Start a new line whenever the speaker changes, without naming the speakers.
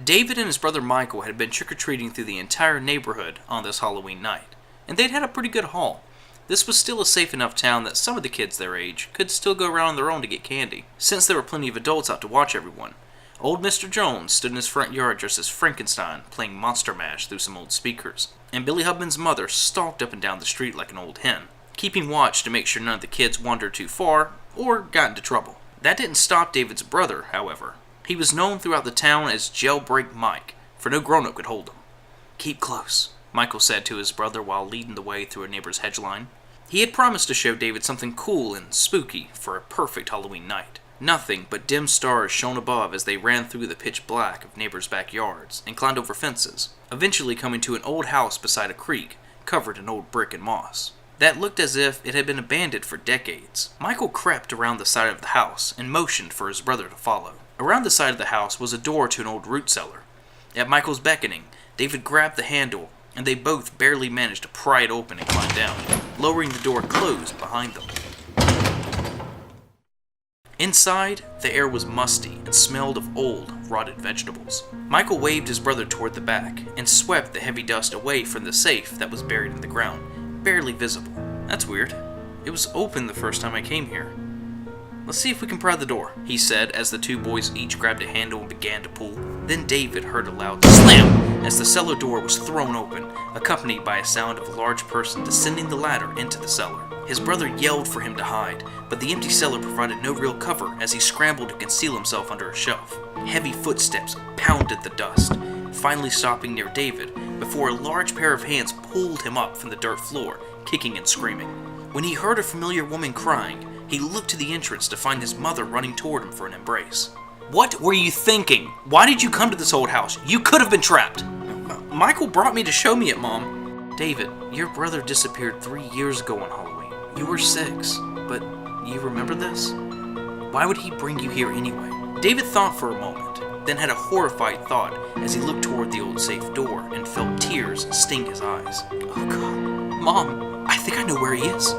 David and his brother Michael had been trick-or-treating through the entire neighborhood on this Halloween night, and they'd had a pretty good haul. This was still a safe enough town that some of the kids their age could still go around on their own to get candy, since there were plenty of adults out to watch everyone. Old Mr. Jones stood in his front yard dressed as Frankenstein, playing Monster Mash through some old speakers, and Billy Hubman's mother stalked up and down the street like an old hen, keeping watch to make sure none of the kids wandered too far or got into trouble. That didn't stop David's brother, however. He was known throughout the town as Jailbreak Mike, for no grown-up could hold him. "Keep close," Michael said to his brother while leading the way through a neighbor's hedge line. He had promised to show David something cool and spooky for a perfect Halloween night. Nothing but dim stars shone above as they ran through the pitch black of neighbors' backyards and climbed over fences, eventually coming to an old house beside a creek, covered in old brick and moss, that looked as if it had been abandoned for decades. Michael crept around the side of the house and motioned for his brother to follow. Around the side of the house was a door to an old root cellar. At Michael's beckoning, David grabbed the handle, and they both barely managed to pry it open and climb down, lowering the door closed behind them. Inside, the air was musty and smelled of old, rotted vegetables. Michael waved his brother toward the back and swept the heavy dust away from the safe that was buried in the ground, barely visible. "That's weird. It was open the first time I came here. Let's see if we can pry the door," he said as the two boys each grabbed a handle and began to pull. Then David heard a loud slam as the cellar door was thrown open, accompanied by a sound of a large person descending the ladder into the cellar. His brother yelled for him to hide, but the empty cellar provided no real cover as he scrambled to conceal himself under a shelf. Heavy footsteps pounded the dust, finally stopping near David before a large pair of hands pulled him up from the dirt floor, kicking and screaming. When he heard a familiar woman crying, he looked to the entrance to find his mother running toward him for an embrace. "What were you thinking? Why did you come to this old house? You could have been trapped." "Michael brought me to show me it, Mom." "David, your brother disappeared 3 years ago on Halloween. You were 6, but you remember this? Why would he bring you here anyway?" David thought for a moment, then had a horrified thought as he looked toward the old safe door and felt tears sting his eyes. "Oh God, Mom, I think I know where he is."